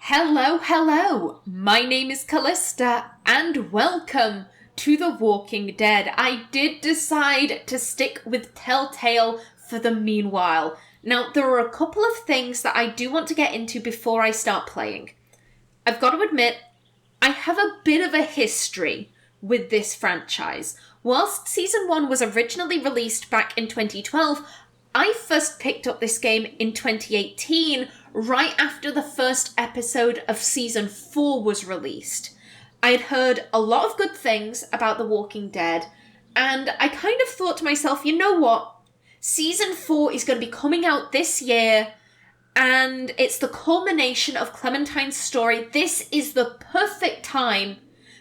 Hello, hello! My name is Callista, and welcome to The Walking Dead. I did decide to stick with Telltale for the meanwhile. Now, there are a couple of things that I do want to get into before I start playing. I've got to admit, I have a bit of a history with this franchise. Whilst Season 1 was originally released back in 2012, I first picked up this game in 2018, right after the first episode of Season 4 was released. I had heard a lot of good things about The Walking Dead, and I kind of thought to myself, you know what? Season 4 is going to be coming out this year, and it's the culmination of Clementine's story. This is the perfect time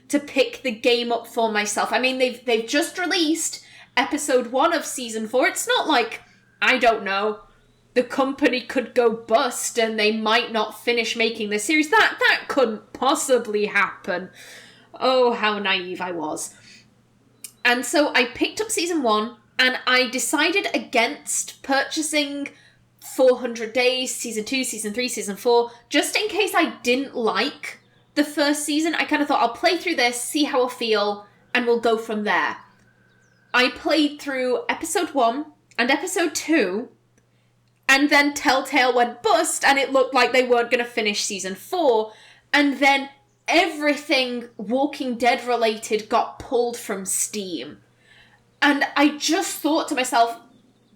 to pick the game up for myself. I mean, they've just released episode 1 of Season 4. It's not like, I don't know, the company could go bust and they might not finish making the series. That couldn't possibly happen. Oh, how naive I was. And so I picked up Season 1 and I decided against purchasing 400 Days, Season 2, Season 3, Season 4, just in case I didn't like the first season. I kind of thought, I'll play through this, see how I feel, and we'll go from there. I played through episode 1 and episode 2, and then Telltale went bust, and it looked like they weren't going to finish Season 4, and then everything Walking Dead related got pulled from Steam. And I just thought to myself,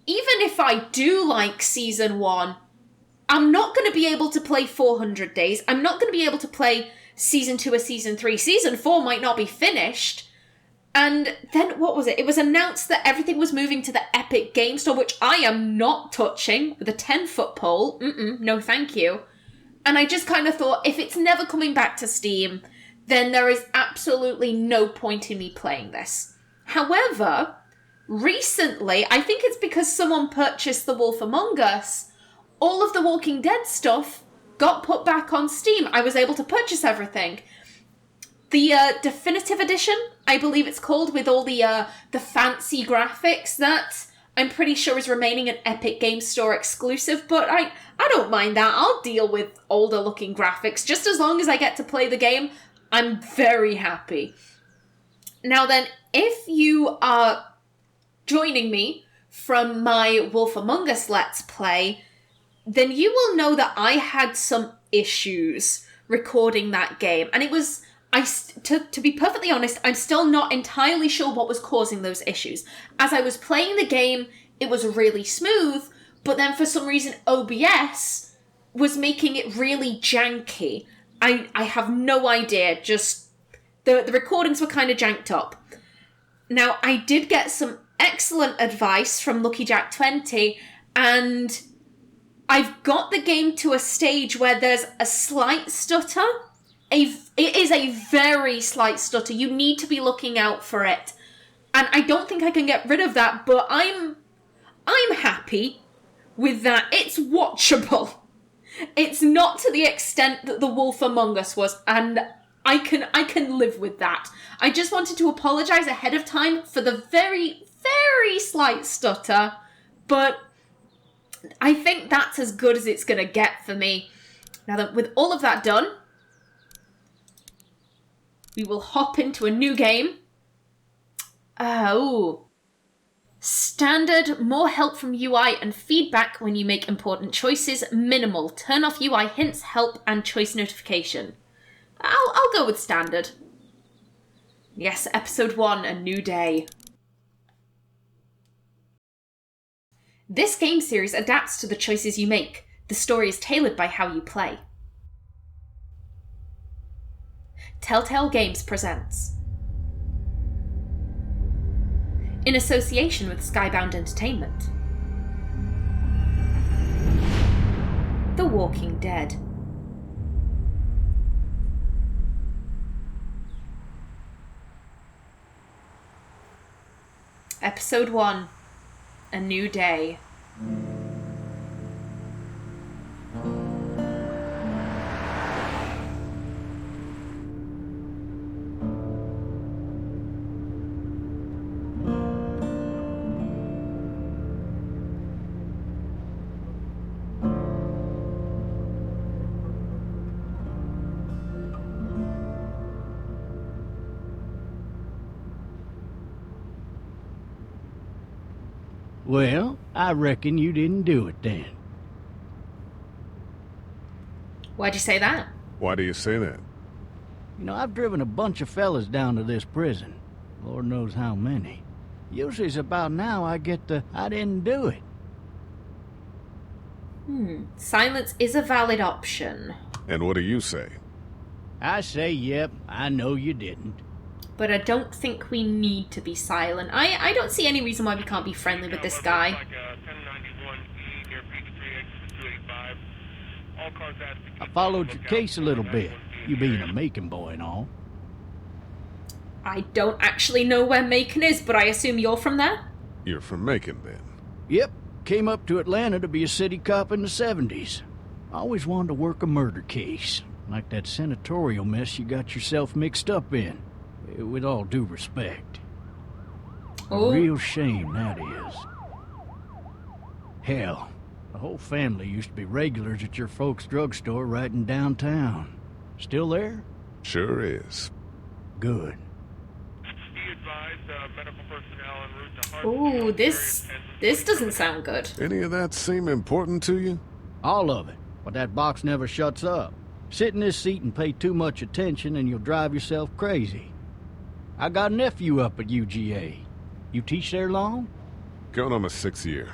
even if I do like Season 1, I'm not going to be able to play 400 Days. I'm not going to be able to play Season 2 or Season 3. Season 4 might not be finished. And then, what was it? It was announced that everything was moving to the Epic Game Store, which I am not touching with a 10-foot pole. No thank you. And I just kind of thought, if it's never coming back to Steam, then there is absolutely no point in me playing this. However, recently, I think it's because someone purchased The Wolf Among Us, all of the Walking Dead stuff got put back on Steam. I was able to purchase everything. The definitive edition, I believe it's called, with all the fancy graphics, that I'm pretty sure is remaining an Epic Game Store exclusive, but I don't mind that. I'll deal with older looking graphics. Just as long as I get to play the game, I'm very happy. Now then, if you are joining me from my Wolf Among Us Let's Play, then you will know that I had some issues recording that game. And it was, to be perfectly honest, I'm still not entirely sure what was causing those issues. As I was playing the game, it was really smooth, but then for some reason OBS was making it really janky. I have no idea, just the recordings were kind of janked up. Now, I did get some excellent advice from Lucky Jack 20, and I've got the game to a stage where there's a slight stutter. It is a very slight stutter. You need to be looking out for it. And I don't think I can get rid of that, but I'm happy with that. It's watchable. It's not to the extent that The Wolf Among Us was, and I can live with that. I just wanted to apologise ahead of time for the very, very slight stutter, but I think that's as good as it's going to get for me. Now that with all of that done, we will hop into a new game. Standard, more help from UI and feedback when you make important choices. Minimal, turn off UI hints, help, and choice notification. I'll go with standard. Yes, episode 1, A New Day. This game series adapts to the choices you make. The story is tailored by how you play. Telltale Games presents, in association with Skybound Entertainment, The Walking Dead. Episode 1, A New Day. Well, I reckon you didn't do it then. Why'd you say that? Why do you say that? You know, I've driven a bunch of fellas down to this prison. Lord knows how many. Usually it's about now I get the, I didn't do it. Silence is a valid option. And what do you say? I say, yep, I know you didn't. But I don't think we need to be silent. I don't see any reason why we can't be friendly with this guy. I followed your case a little bit, you being a Macon boy and all. I don't actually know where Macon is, but I assume you're from there? You're from Macon, then? Yep, came up to Atlanta to be a city cop in the 70s. Always wanted to work a murder case, like that senatorial mess you got yourself mixed up in. With all due respect. Oh. A real shame, that is. Hell, the whole family used to be regulars at your folks' drugstore right in downtown. Still there? Sure is. Good. Ooh, this doesn't sound good. Any of that seem important to you? All of it. But that box never shuts up. Sit in this seat and pay too much attention and you'll drive yourself crazy. I got a nephew up at UGA. You teach there long? Going on my 6th year.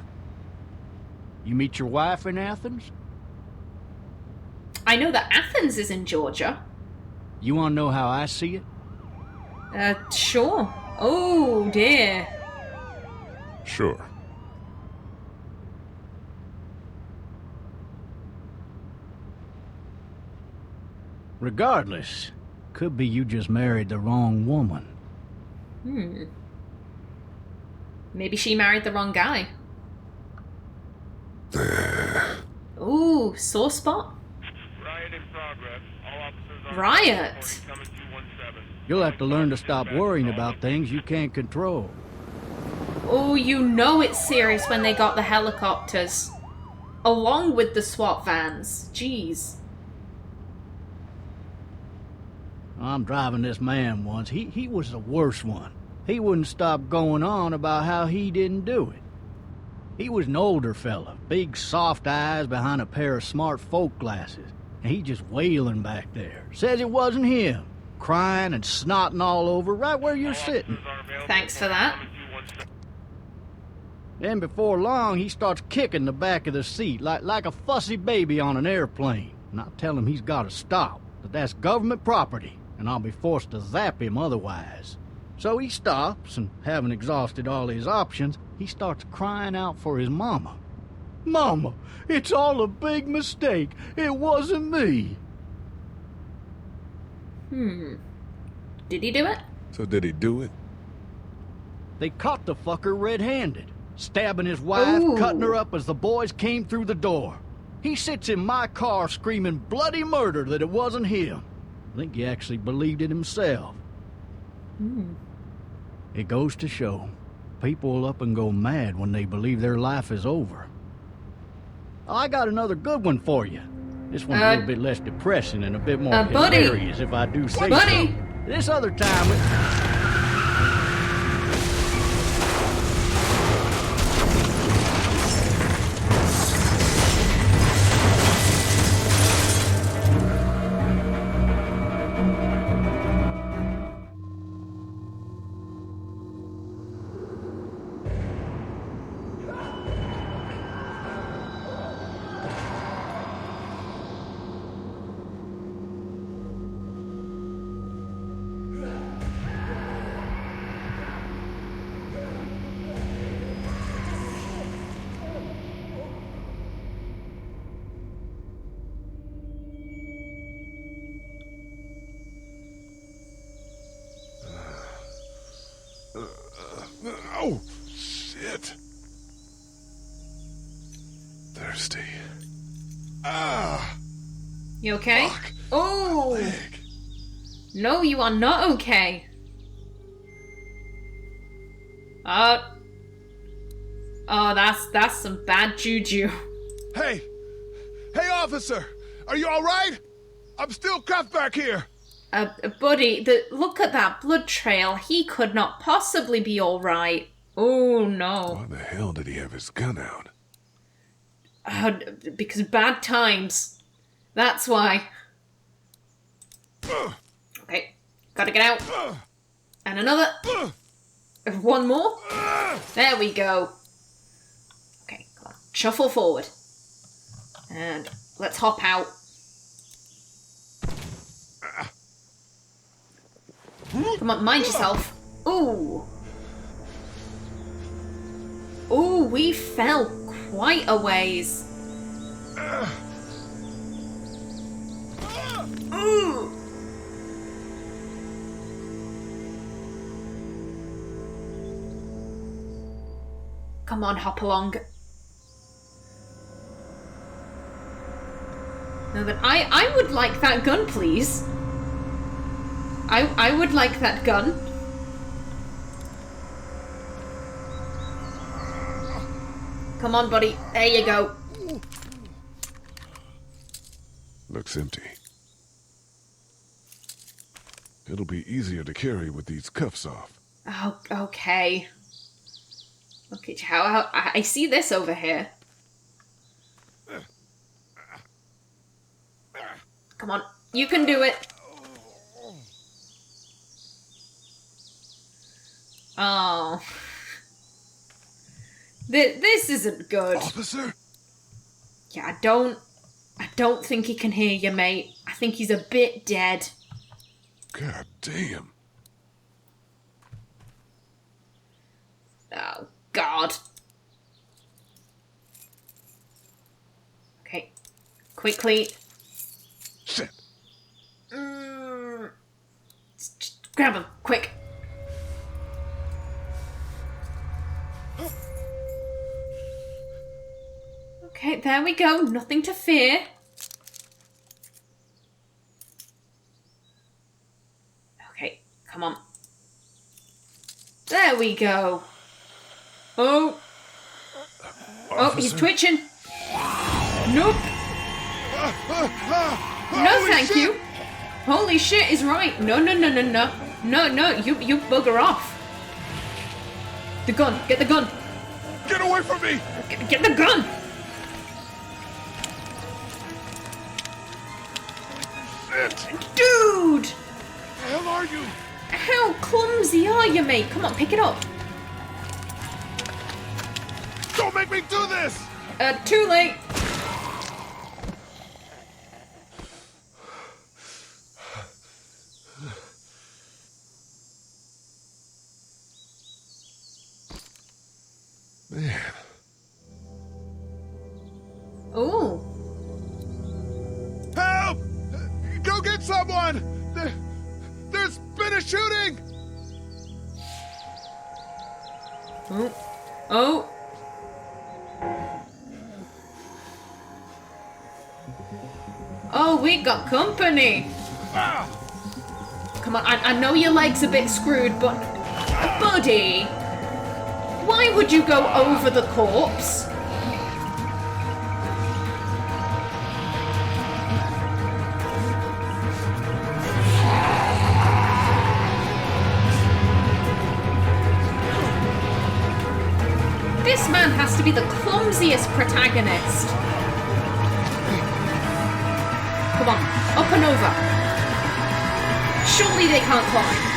You meet your wife in Athens? I know that Athens is in Georgia. You want to know how I see it? Sure. Oh, dear. Sure. Regardless, could be you just married the wrong woman. Maybe she married the wrong guy. Ooh, sore spot. Riot in progress. All officers on Riot? coming 217. You'll have to learn to stop worrying about things you can't control. Oh, you know it's serious when they got the helicopters. Along with the SWAT vans. Jeez. I'm driving this man once. He was the worst one. He wouldn't stop going on about how he didn't do it. He was an older fella, big soft eyes behind a pair of smart folk glasses. And he just wailing back there. Says it wasn't him. Crying and snotting all over right where you're sitting. Thanks for that. Then before long, he starts kicking the back of the seat like a fussy baby on an airplane. And I tell him he's got to stop, that that's government property, and I'll be forced to zap him otherwise. So he stops, and having exhausted all his options, he starts crying out for his mama. Mama, it's all a big mistake. It wasn't me. Did he do it? So did he do it? They caught the fucker red-handed, stabbing his wife, Ooh. cutting her up as the boys came through the door. He sits in my car screaming bloody murder that it wasn't him. I think he actually believed it himself. It goes to show, people will up and go mad when they believe their life is over. I got another good one for you. This one's a little bit less depressing and a bit more buddy. hilarious, if I do say Buddy. so. This other time... Oh, shit. Thirsty. Ah! You okay? Fuck. Oh! Leg. No, you are not okay. Oh, that's some bad juju. Hey! Hey, officer! Are you alright? I'm still cuffed back here! Buddy, look at that blood trail. He could not possibly be alright. Oh, no. Why the hell did he have his gun out? Because bad times. That's why. Okay, gotta get out. And another. One more. There we go. Okay, come on. Shuffle forward. And let's hop out. Come on, mind yourself. Ooh. Ooh, we fell quite a ways. Ooh. Come on, hop along. No, but I would like that gun, please. I would like that gun. Come on, buddy. There you go. Looks empty. It'll be easier to carry with these cuffs off. Oh, okay. Okay, how I see this over here. Come on, you can do it. Oh. This isn't good. Officer? Yeah, I don't think he can hear you, mate. I think he's a bit dead. God damn. Oh, God. Okay. Quickly. Shit. Just grab him, quick. Okay, there we go. Nothing to fear. Okay, come on. There we go. Oh. Oh, he's Officer? twitching. Nope. No, thank you. Holy shit is right. No. No, you bugger off. The gun. Get the gun. Get away from me! Get the gun. Shit! Dude. The hell are you? How clumsy are you, mate? Come on, pick it up. Don't make me do this! Too late. Man. Ooh. Help! Go get someone! There's been a shooting! Oh. Oh, we got company. Come on, I know your leg's a bit screwed, but... Buddy! Why would you go over the corpse? This man has to be the clumsiest protagonist. Come on, up and over. Surely they can't climb.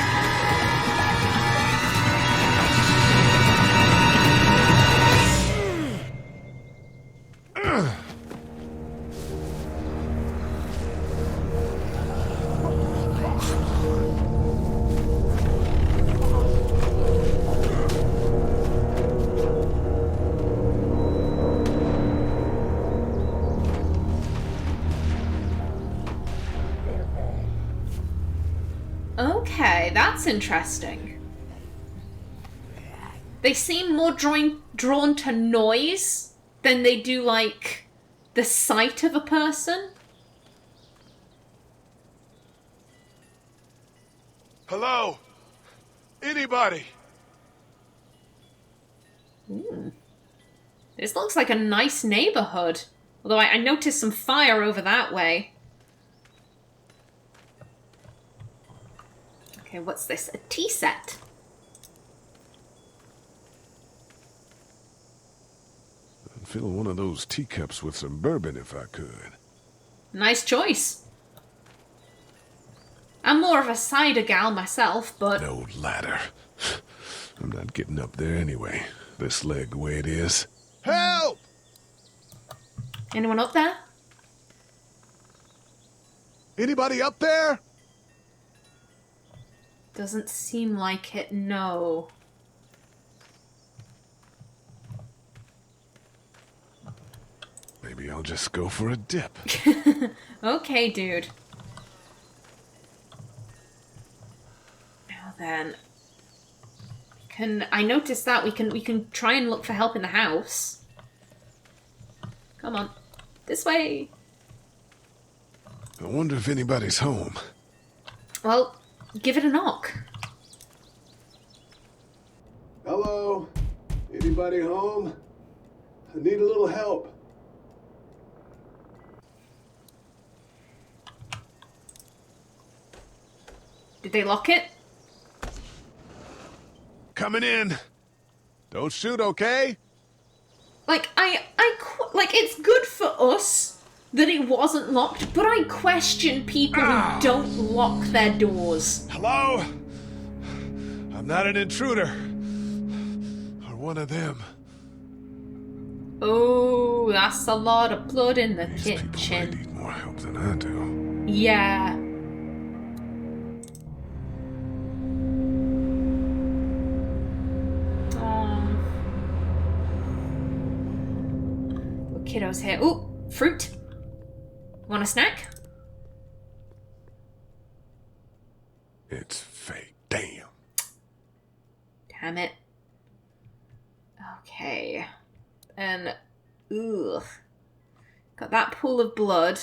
Okay, that's interesting. They seem more drawn to noise than they do, like, the sight of a person. Hello? Anybody? This looks like a nice neighborhood. Although I noticed some fire over that way. Okay, what's this? A tea set. fill one of those teacups with some bourbon if I could. Nice choice. I'm more of a cider gal myself, but... No ladder. I'm not getting up there anyway. This leg the way it is. Help! Anyone up there? Anybody up there? Doesn't seem like it, no. Maybe I'll just go for a dip. Okay, dude. Now then, I noticed that we can try and look for help in the house. Come on, this way. I wonder if anybody's home. Well, give it a knock. Hello? Anybody home? I need a little help. Did they lock it? Coming in. Don't shoot, okay? Like, like, it's good for us that it wasn't locked, but I question people who don't lock their doors. Hello? I'm not an intruder. Or one of them. Oh, that's a lot of blood in the These people might kitchen. need more help than I do. Yeah. Kiddos here. Ooh, fruit. Want a snack? It's fake. Damn. Damn it. Okay. And, ugh. Got that pool of blood.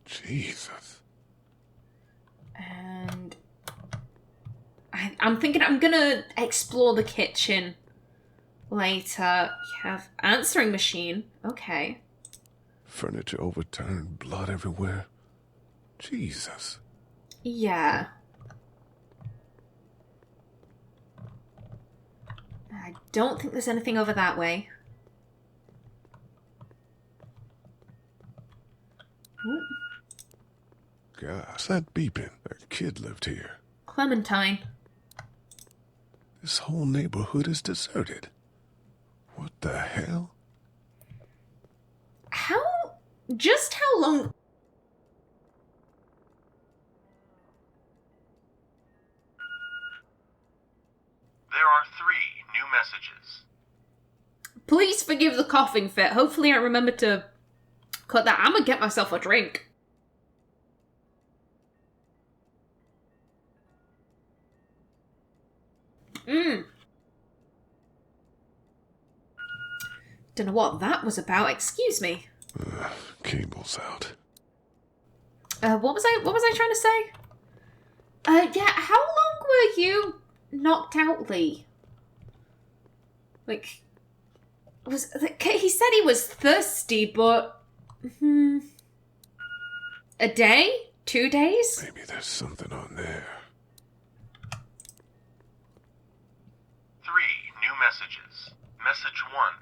Jesus. And I'm thinking I'm gonna explore the kitchen later. We have answering machine. Okay. Furniture overturned, blood everywhere. Jesus. Yeah. I don't think there's anything over that way. Ooh. Gosh, that beeping. That kid lived here. Clementine. This whole neighborhood is deserted. What the hell? Just how long... There are 3 new messages. Please forgive the coughing fit. Hopefully I remember to cut that. I'm gonna get myself a drink. Don't know what that was about. Excuse me. Cable's out. What was I trying to say? Yeah, how long were you knocked out, Lee? Like, he said he was thirsty, but a day? 2 days? Maybe there's something on there. 3 new messages. Message 1,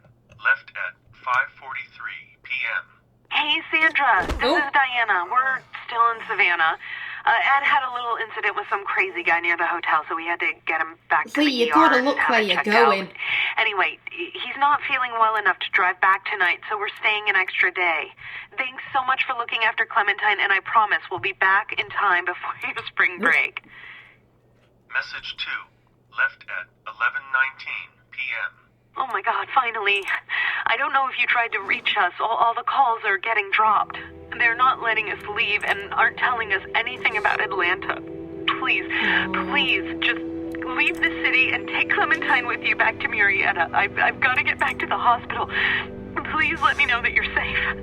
left at 5:43 p.m. Hey, Sandra. This is Diana. We're still in Savannah. Ed had a little incident with some crazy guy near the hotel, so we had to get him back to the you ER gotta and look have where it you're checked going. out. Anyway, he's not feeling well enough to drive back tonight, so we're staying an extra day. Thanks so much for looking after Clementine, and I promise we'll be back in time before your spring break. Message 2, left at 11:19 p.m. Oh my God, finally. I don't know if you tried to reach us. All the calls are getting dropped. They're not letting us leave and aren't telling us anything about Atlanta. Please, just leave the city and take Clementine with you back to Murrieta. I've got to get back to the hospital. Please let me know that you're safe.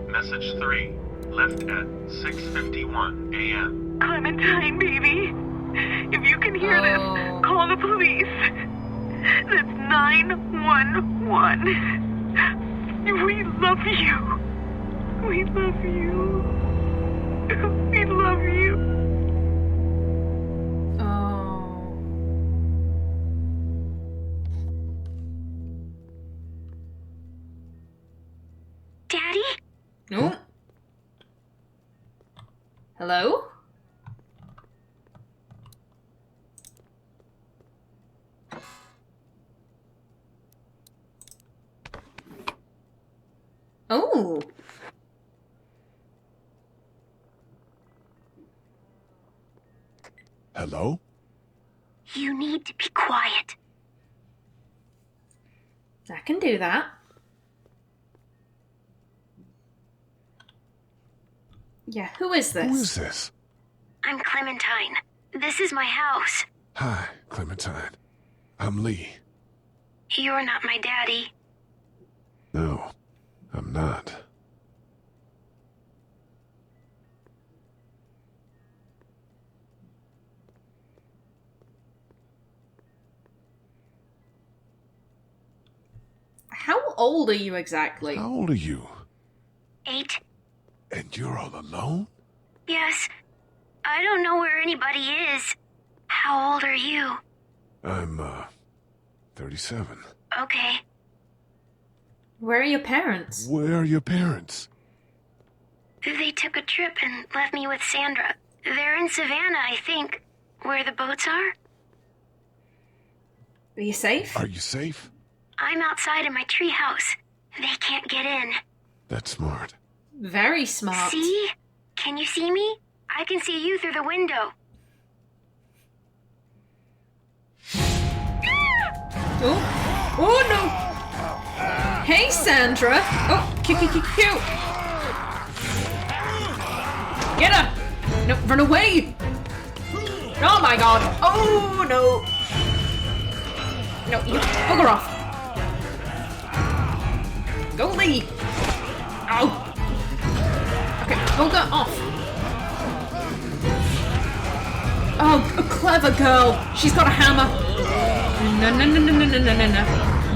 Message 3, left at 6:51 a.m. Clementine, baby. If you can hear this, call the police. That's 911. We love you. We love you. We love you. Oh. Hello? Oh. Hello? You need to be quiet. I can do that. Yeah, who is this? Who is this? I'm Clementine. This is my house. Hi, Clementine. I'm Lee. You're not my daddy. No, I'm not. How old are you exactly? How old are you? 8. And you're all alone? Yes. I don't know where anybody is. How old are you? I'm, 37. Okay. Where are your parents? Where are your parents? They took a trip and left me with Sandra. They're in Savannah, I think. Where the boats are? Are you safe? Are you safe? I'm outside in my treehouse. They can't get in. That's smart. Very smart. See? Can you see me? I can see you through the window. Oh, oh no! Hey, Sandra! Oh, cute. Get her! No, run away! Oh my god! Oh no! No, you bugger off! Go, Lee! Ow! Okay, bugger off! Oh, a clever girl! She's got a hammer!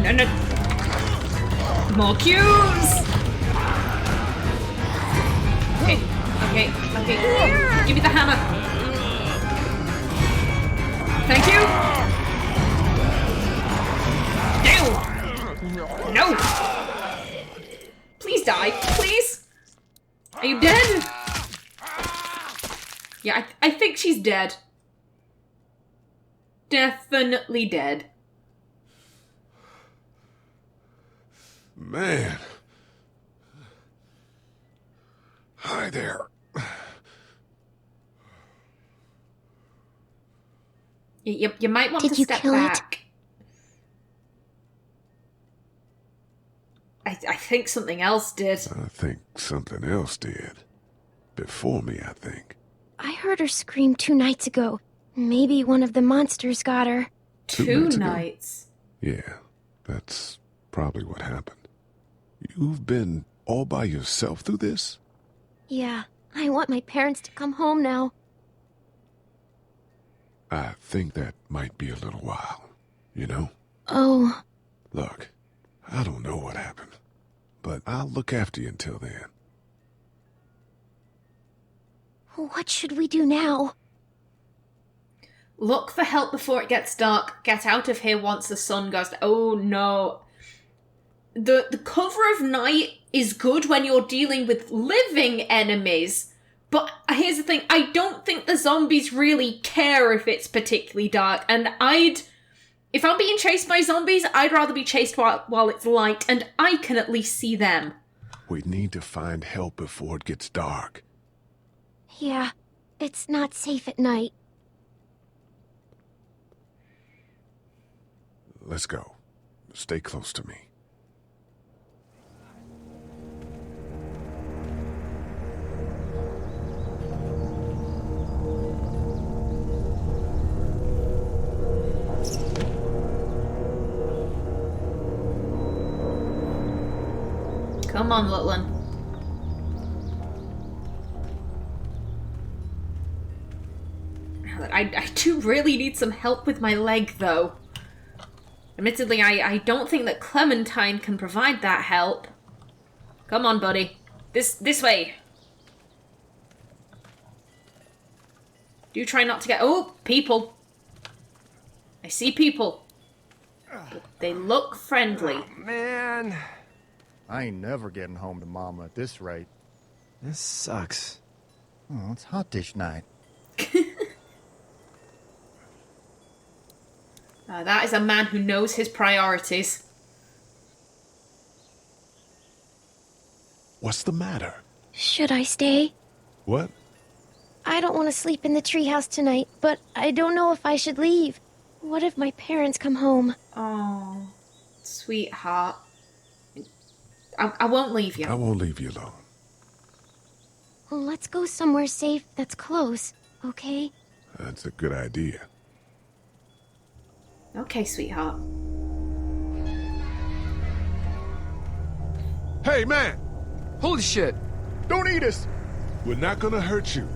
No. More cues! Okay. Give me the hammer! Thank you! Ew! No! Please die, please! Are you dead? Yeah, I think she's dead. Definitely dead. Man. Hi there. You might want Did to you step kill it? back. I think something else did. I think something else did. Before me, I think. I heard her scream 2 nights ago. Maybe one of the monsters got her. Two nights ago. nights. Yeah, that's probably what happened. You've been all by yourself through this? Yeah, I want my parents to come home now. I think that might be a little while, you know? Oh. Look, I don't know what happened, but I'll look after you until then. What should we do now? Look for help before it gets dark. Get out of here once the sun goes down. Oh no. The cover of night is good when you're dealing with living enemies. But here's the thing, I don't think the zombies really care if it's particularly dark. And if I'm being chased by zombies, I'd rather be chased while it's light and I can at least see them. We need to find help before it gets dark. Yeah, it's not safe at night. Let's go. Stay close to me. Come on, little one. I do really need some help with my leg, though. Admittedly, I don't think that Clementine can provide that help. Come on, buddy. This way. Do try not to get... Oh, people. I see people. But they look friendly. Man, I ain't never getting home to Mama at this rate. this sucks. Oh, it's hot dish night. That is a man who knows his priorities. What's the matter? Should I stay? What? I don't want to sleep in the treehouse tonight, but I don't know if I should leave. What if my parents come home? Oh, sweetheart. I won't leave you. I won't leave you alone. Well, let's go somewhere safe that's close, okay? That's a good idea. Okay, sweetheart. Hey, man! Holy shit! Don't eat us! We're not gonna hurt you.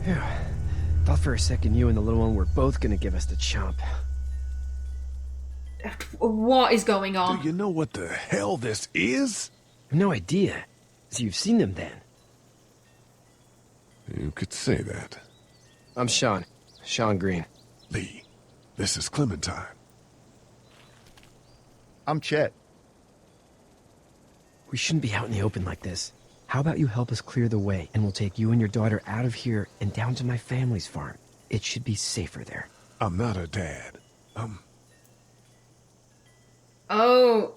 Phew. Thought for a second you and the little one were both gonna give us the chomp. What is going on? Do you know what the hell this is? No idea. So you've seen them then? You could say that. I'm Sean. Sean Green. Lee, this is Clementine. I'm Chet. We shouldn't be out in the open like this. How about you help us clear the way, and we'll take you and your daughter out of here and down to my family's farm. It should be safer there. I'm not her dad. Oh,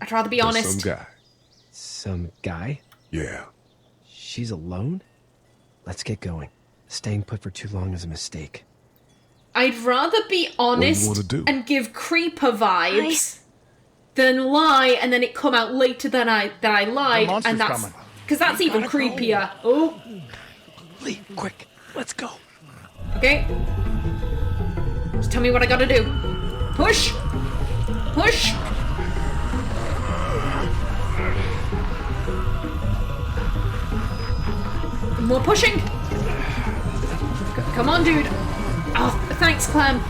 I'd rather be Just honest. some guy. Some guy? Yeah. She's alone? Let's get going. Staying put for too long is a mistake. I'd rather be honest wanna do? and give creeper vibes than lie and then it come out later that I lied, monster's and that's coming. because that's even creepier. Oh, Lee, quick, let's go. okay. Just tell me what I gotta do. Push, push. More pushing. Come on, dude. Oh, thanks, Clem.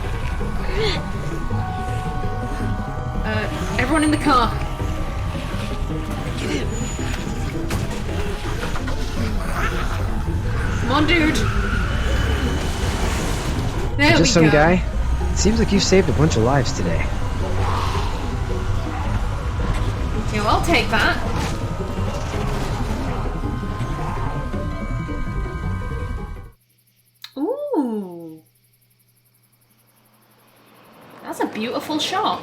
Everyone in the car. Get in. Come on, dude. There we Just go. some guy? Seems like you saved a bunch of lives today. Yeah, I'll take that. Ooh. That's a beautiful shot.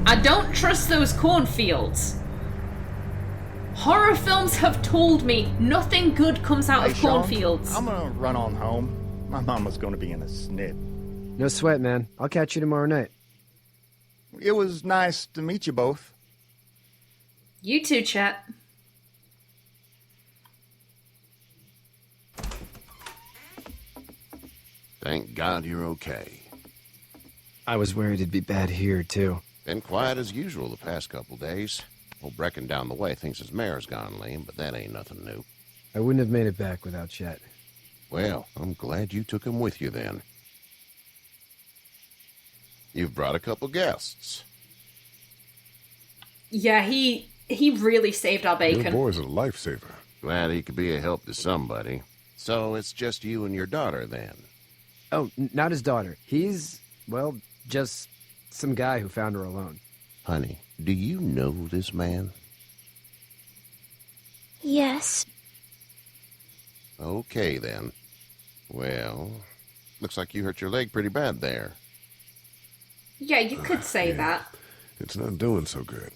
I don't trust those cornfields. Horror films have told me nothing good comes out of Sean, cornfields. I'm gonna run on home. My mama's gonna be in a snit. No sweat, man. I'll catch you tomorrow night. It was nice to meet you both. You too, Chet. Thank God you're okay. I was worried it'd be bad here, too. Been quiet as usual the past couple days. Old Brecken down the way thinks his mare's gone lame, but that ain't nothing new. I wouldn't have made it back without Chet. Well, I'm glad you took him with you then. You've brought a couple guests. Yeah, he really saved our Your bacon. boy's a lifesaver. Glad he could be a help to somebody. So it's just you and your daughter then? Oh, not his daughter. He's, well, just some guy who found her alone. Honey, do you know this man? Yes. Okay, then. Well, looks like you hurt your leg pretty bad there. Yeah, you could say yeah. that. It's not doing so good.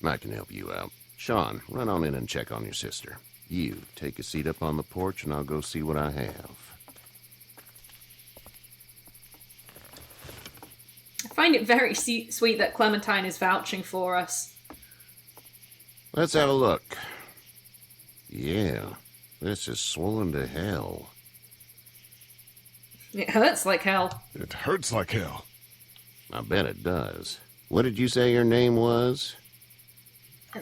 I can help you out. Sean, run on in and check on your sister. You, take a seat up on the porch and I'll go see what I have. I find it very sweet that Clementine is vouching for us. Let's have a look. Yeah, this is swollen to hell. It hurts like hell. It hurts like hell. I bet it does. What did you say your name was?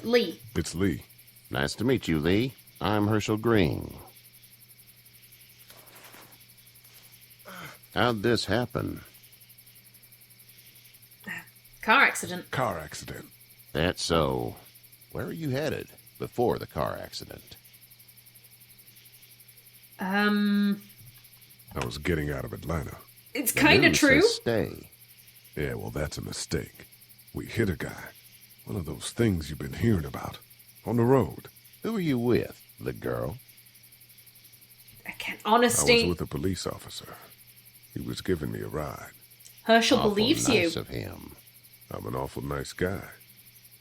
Lee. It's Lee. Nice to meet you, Lee. I'm Herschel Green. How'd this happen? Car accident. Car accident. That's so. Where are you headed before the car accident? I was getting out of Atlanta. It's kind of true. Stay. Yeah, well, that's a mistake. We hit a guy. One of those things you've been hearing about. On the road. Who are you with? The girl? I can't. I was Honesty. with a police officer. He was giving me a ride. Herschel Awful believes nice you. of him. I'm an awful nice guy.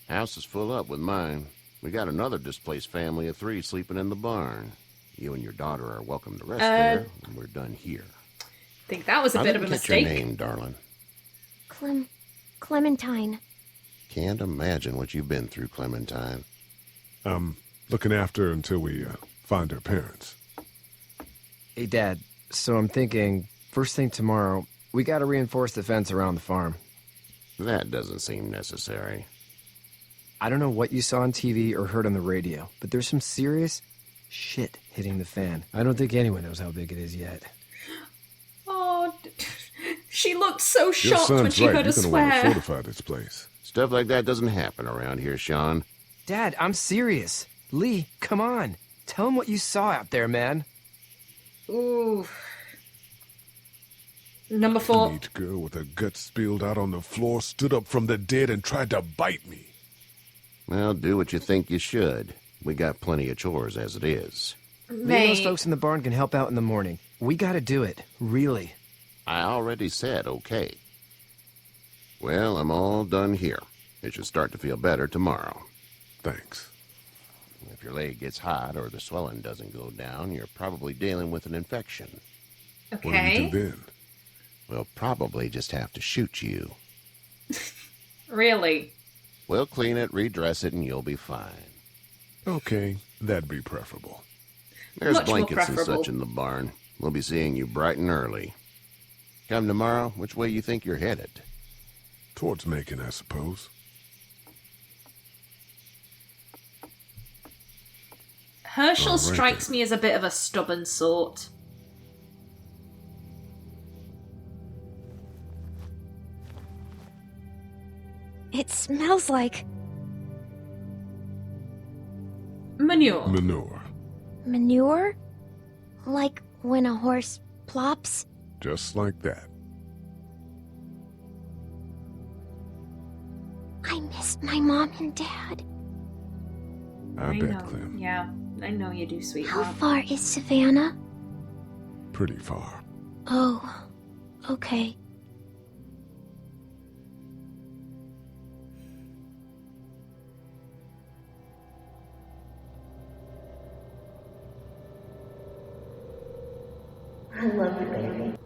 House is full up with mine. We got another displaced family of 3 sleeping in the barn. You and your daughter are welcome to rest there when we're done here. I think that was a bit of a Get mistake. your name, darling. Clementine. Can't imagine what you've been through, Clementine. I'm looking after her until we find her parents. Hey, Dad. So I'm thinking, first thing tomorrow, we gotta reinforce the fence around the farm. That doesn't seem necessary. I don't know what you saw on TV or heard on the radio, but there's some serious shit hitting the fan. I don't think anyone knows how big it is yet. Oh, she looked so Your shocked when son's she right. heard You're us gonna want to swear. fortify this place. Stuff like that doesn't happen around here, Sean. Dad, I'm serious. Lee, come on. Tell him what you saw out there, man. Ooh. Number 4. The neat girl with her guts spilled out on the floor stood up from the dead and tried to bite me. Well, do what you think you should. We got plenty of chores as it is. Lee and those folks in the barn can help out in the morning. We gotta do it. Really. I already said okay. Well, I'm all done here. It should start to feel better tomorrow. Thanks. If your leg gets hot or the swelling doesn't go down, you're probably dealing with an infection. Okay. What do we do then? We'll probably just have to shoot you. Really? We'll clean it, redress it, and you'll be fine. Okay, that'd be preferable. There's Much more blankets and preferable. such in the barn. We'll be seeing you bright and early. Come tomorrow, which way you think you're headed? Towards Macon, I suppose. Herschel All right, strikes then. me as a bit of a stubborn sort. It smells like Manure. Manure. manure? Like when a horse plops? Just like that. I miss my mom and dad. I know. bet, Clem. Yeah, I know you do, How sweetheart. far is Savannah? Pretty far. Oh, okay. I love you, baby.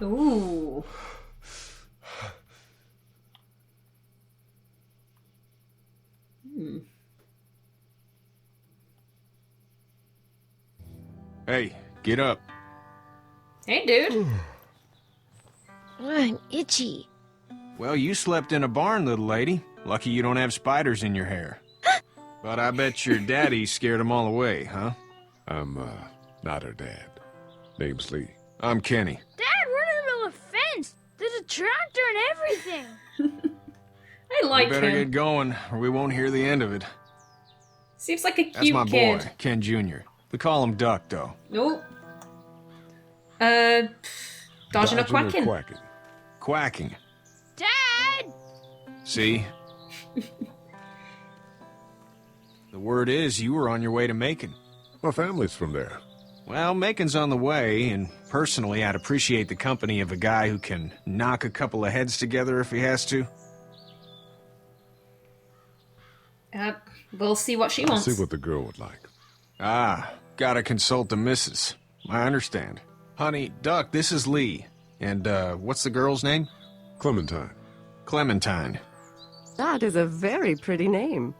Ooh. Hey, get up. Hey, dude. I'm itchy. Well, you slept in a barn, little lady. Lucky you don't have spiders in your hair. But I bet your daddy scared them all away, huh? I'm, not her dad. Name's Lee. I'm Kenny. Dad, we're in the middle of a fence. There's a tractor and everything. I like We better him. get going, or we won't hear the end of it. Seems like a cute That's my kid. boy, Ken Jr. We call him Duck, though. Nope. Dodging or quacking? Quacking. Dad! See? The word is you were on your way to Macon. My family's from there. Well, Macon's on the way, and personally, I'd appreciate the company of a guy who can knock a couple of heads together if he has to. We'll see what she I'll wants. see what the girl would like. Ah, gotta consult the missus. I understand. Honey, Duck, this is Lee. And, what's the girl's name? Clementine. Clementine. That is a very pretty name.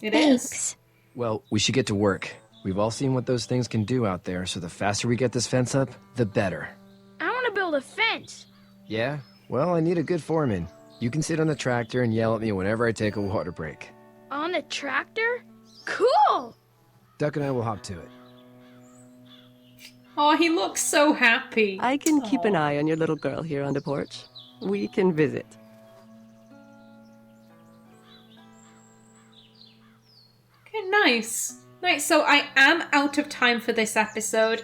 It Thanks. is. Well, we should get to work. We've all seen what those things can do out there, so the faster we get this fence up, the better. I want to build a fence. Yeah? Well, I need a good foreman. You can sit on the tractor and yell at me whenever I take a water break. On the tractor? Cool! Duck and I will hop to it. Oh, he looks so happy. I can keep an eye on your little girl here on the porch. we can visit. Okay, nice. Nice, so I am out of time for this episode.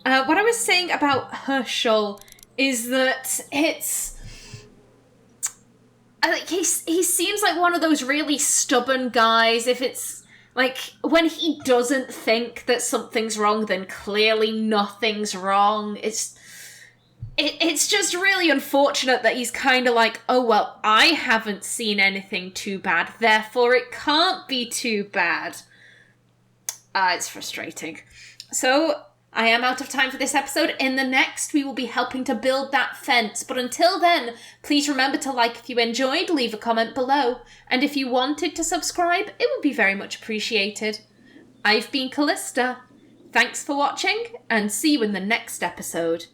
What I was saying about Herschel is that it's... he seems like one of those really stubborn guys. If it's... like, when he doesn't think that something's wrong, then clearly nothing's wrong. It's just really unfortunate that he's kind of like, oh, well, I haven't seen anything too bad, therefore it can't be too bad. It's frustrating. So, I am out of time for this episode. In the next, we will be helping to build that fence. But until then, please remember to like if you enjoyed, leave a comment below. And if you wanted to subscribe, it would be very much appreciated. I've been Callista. Thanks for watching, and see you in the next episode.